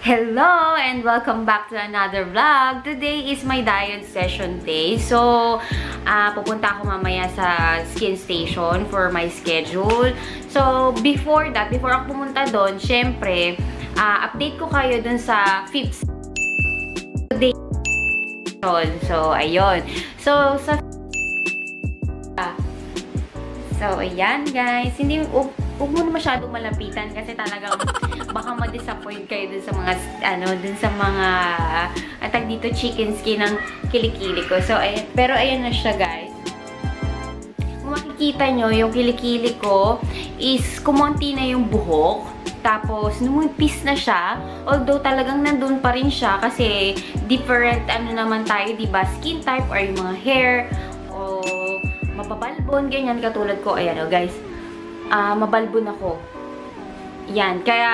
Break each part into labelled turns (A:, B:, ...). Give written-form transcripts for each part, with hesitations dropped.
A: Hello and welcome back to another vlog. Today is my diet session day. So, pupunta ako mamaya sa skin station for my schedule. So, before ako pumunta doon, syempre, update ko kayo dun sa 5th day. So, ayun. So, ayan guys. Huwag mo na masyadong malapitan kasi talagang baka ma-disappoint kayo dun sa mga, atag dito, chicken skin ng kilikili ko. So, ayan, pero ayan na siya guys. Kung makikita nyo, yung kilikili ko is kumonti na yung buhok. Tapos, numipis na siya. Although, talagang nandun pa rin siya kasi different, naman tayo, diba? Skin type or yung mga hair o mapabalbon, ganyan katulad ko. Ayan o guys. Mabalbon ako. Yan. Kaya,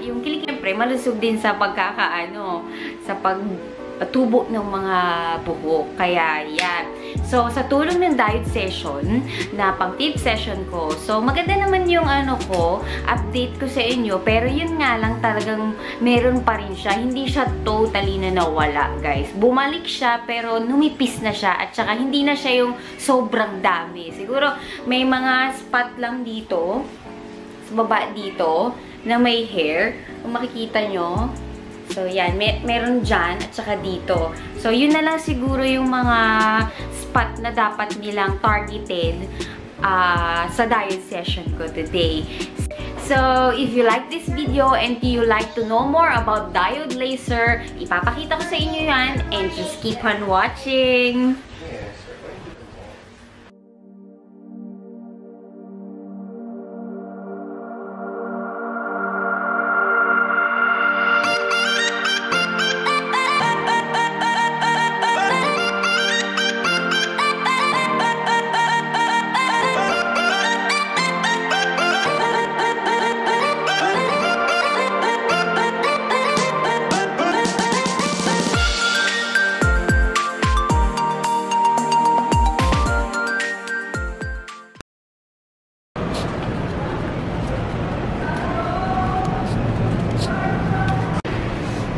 A: yung kilik, siyempre, malusog din sa sa pagtubo ng mga buhok. Kaya, yan. So, sa tulong ng diet session, na pang tip session ko, so, maganda naman yung update ko sa inyo, pero yun nga lang talagang meron pa rin siya. Hindi siya totally na nawala, guys. Bumalik siya, pero numipis na siya, at saka hindi na siya yung sobrang dami. Siguro, may mga spot lang dito, sa baba dito, na may hair. Kung makikita nyo, so, yan. Meron dyan, at saka dito. So, yun na lang siguro yung mga spot na dapat nilang targeted sa diet session ko today. So, if you like this video and you like to know more about diode laser, ipapakita ko sa inyo yan and just keep on watching.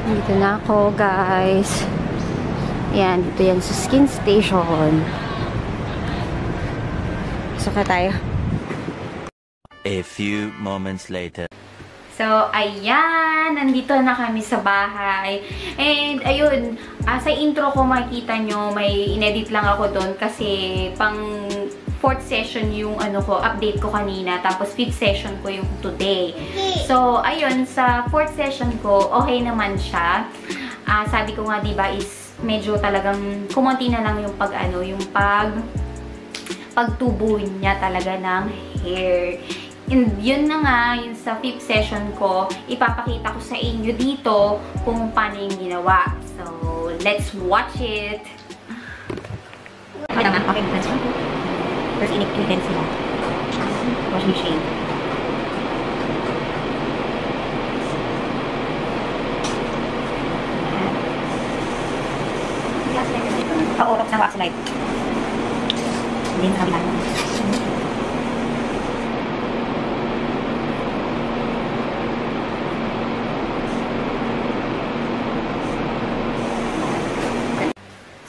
A: Dito na ako, guys. Yan, dito yan sa skin station. Saka tayo.
B: A few moments later.
A: So, ayan. Nandito na kami sa bahay. And, ayun. Sa intro ko makikita nyo, may inedit lang ako doon kasi pang 4th session yung update ko kanina. Tapos 5th session ko yung today. So, ayun, sa 4th session ko, okay naman siya. Sabi ko nga, diba, is medyo talagang kumonti na lang yung pagtubo niya talaga ng hair. And yun na nga, yung sa 5th session ko, ipapakita ko sa inyo dito kung paano yung ginawa. So, let's watch it! Okay naman, okay naman siya. First, inip-inip sila. Wash machine. Paurok sa wax light. Hindi sa kabila.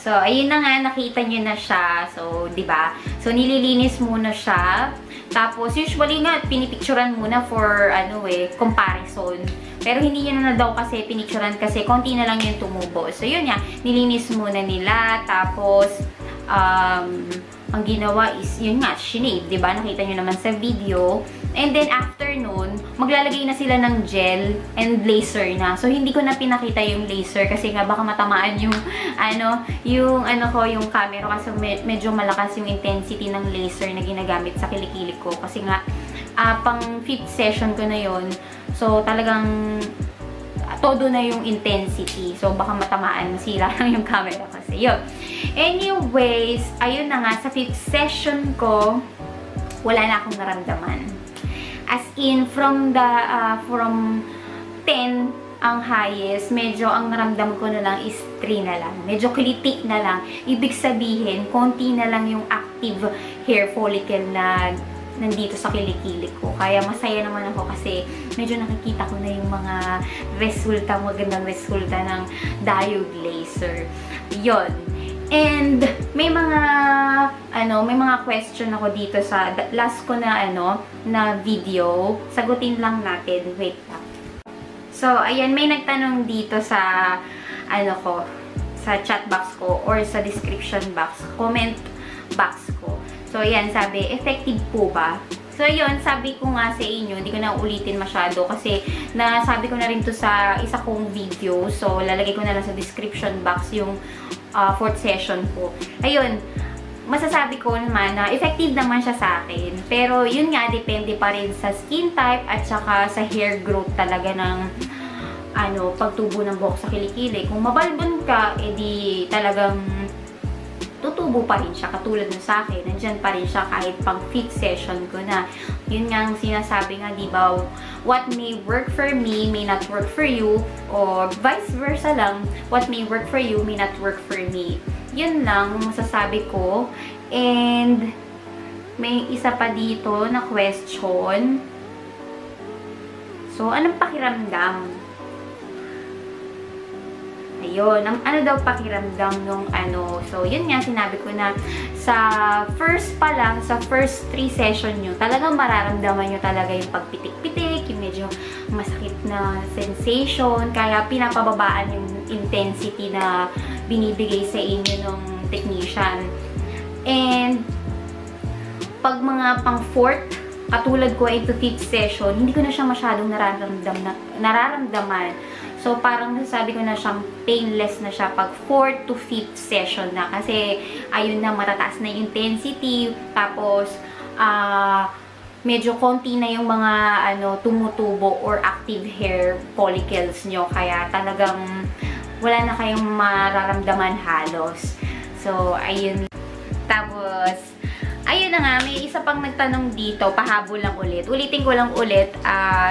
A: So, ayun na nga, nakita nyo na siya. So, diba? So, nililinis muna siya. Tapos, usually nga, pinipicturan muna for, comparison. Pero hindi yun na daw kasi pinicturan kasi konti na lang yung tumubo. So, yun nga, nilinis muna nila. Tapos, ang ginawa is, yun nga, shinave, diba? Nakita nyo naman sa video. And then, after nun, maglalagay na sila ng gel and laser na. So, hindi ko na pinakita yung laser kasi nga baka matamaan yung, yung camera kasi medyo malakas yung intensity ng laser na ginagamit sa kilikili ko. Kasi nga, pang 5th session ko na yun. So, talagang todo na yung intensity. So, baka matamaan, sila lang yung camera kasi yun. Anyways, ayun na nga, sa 5th session ko, wala na akong naramdaman. As in, from 10 ang highest, medyo ang naramdam ko na lang is 3 na lang. Medyo kiliti na lang. Ibig sabihin, konti na lang yung active hair follicle na nandito sa kilikili ko. Kaya masaya naman ako kasi medyo nakikita ko na yung mga resulta, magandang resulta ng diode laser. Yun. And may mga question ako dito sa last ko na na video. Sagutin lang natin. Wait lang. So, ayan, may nagtanong dito sa sa chat box ko or sa description box, comment box ko. So, ayan, sabi, effective po ba? So, yun, sabi ko nga sa inyo, hindi ko na ulitin masyado kasi nasabi ko na rin to sa isa kong video. So, lalagay ko na lang sa description box yung 4th session ko. Ayun, masasabi ko naman na effective naman siya sa akin. Pero, yun nga, depende pa rin sa skin type at saka sa hair growth talaga ng pagtubo ng buhok sa kilikili. Kung mabalbon ka, edi talagang tutubo pa rin siya. Katulad ng sa akin, nandyan pa rin siya kahit pang 5th session ko na. Yun nga ang sinasabi nga, di ba, what may work for me may not work for you, or vice versa lang, what may work for you may not work for me. Yun lang masasabi ko. And may isa pa dito na question. So, anong pakiramdam? Ayun, ano daw pakiramdam nung So, yun nga, sinabi ko na sa first 3 session nyo, talagang mararamdaman nyo talaga yung pagpitik-pitik, yung medyo masakit na sensation, kaya pinapababaan yung intensity na binibigay sa inyo ng technician. And, pag mga pang 4th, katulad ko ito 5th session, hindi ko na siya masyadong nararamdaman. So, parang nasabi ko na siyang painless na siya pag 4th to 5th session na. Kasi, ayun na, matataas na yung intensity. Tapos, medyo konti na yung mga tumutubo or active hair follicles nyo. Kaya, talagang wala na kayong mararamdaman halos. So, ayun. Tapos, ayun na nga, may isa pang nagtanong dito. Pahabol lang ulit. Ulitin ko lang ulit.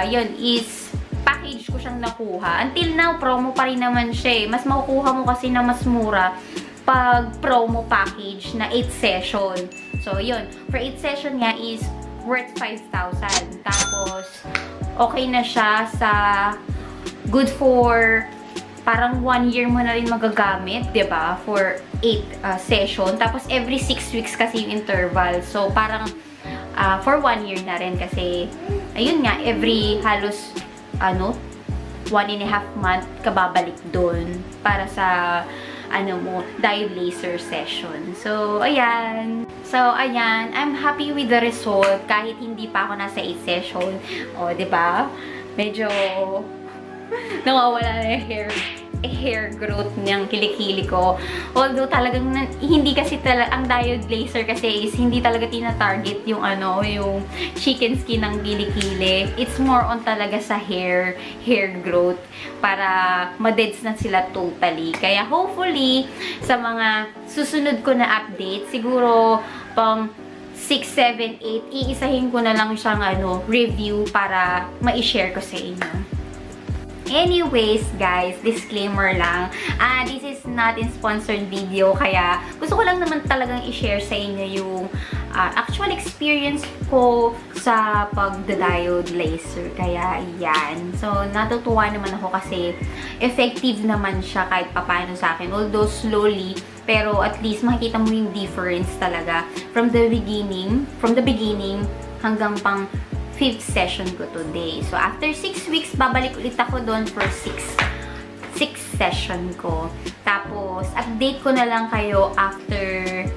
A: Yun is package ko siyang nakuha. Until now, promo pa rin naman siya eh. Mas makukuha mo kasi na mas mura pag promo package na 8 session. So, yun. For 8 session nga is worth 5,000. Tapos, okay na siya sa good for parang 1 year mo na rin magagamit, diba? For 8 session. Tapos, every 6 weeks kasi yung interval. So, parang for 1 year na rin kasi, ayun nga, every halos 1.5 month ka babalik doon para sa diode laser session. So, ayan. I'm happy with the result kahit hindi pa ako nasa 8 session. O, diba? Medyo nawawala na yung hair growth ng kilikili ko. Although talagang hindi kasi ang diode laser kasi is hindi talaga tina-target yung yung chicken skin ng kilikili. It's more on talaga sa hair growth para ma-deads na sila totally. Kaya hopefully sa mga susunod ko na update, siguro pang 6, 7, 8, iisahin ko na lang siyang review para ma-share ko sa inyo. Anyways, guys, disclaimer lang. This is not in sponsored video, kaya gusto ko lang naman talagang i-share sa inyo yung actual experience ko sa pag-diode laser. Kaya, yan. So, natutuwa naman ako kasi effective naman siya kahit papaano sa akin. Although, slowly, pero at least makikita mo yung difference talaga. From the beginning hanggang pang 5th session ko today. So, after 6 weeks, babalik ulit ako doon for 6th session ko. Tapos, update ko na lang kayo after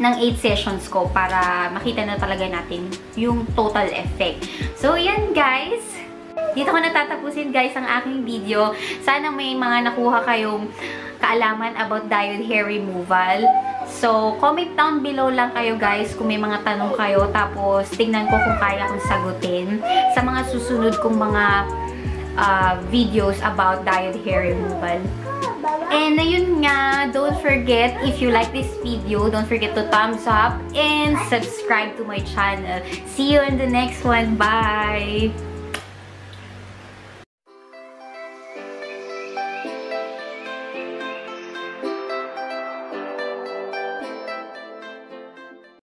A: ng 8 sessions ko para makita na talaga natin yung total effect. So, yan guys. Dito ko natatapusin guys ang aking video. Sana may mga nakuha kayong kaalaman about diode hair removal. So, comment down below lang kayo guys kung may mga tanong kayo. Tapos, tingnan ko kung kaya kong sagutin sa mga susunod kong mga videos about diode hair removal. And ayun nga, don't forget, if you like this video, don't forget to thumbs up and subscribe to my channel. See you in the next one. Bye!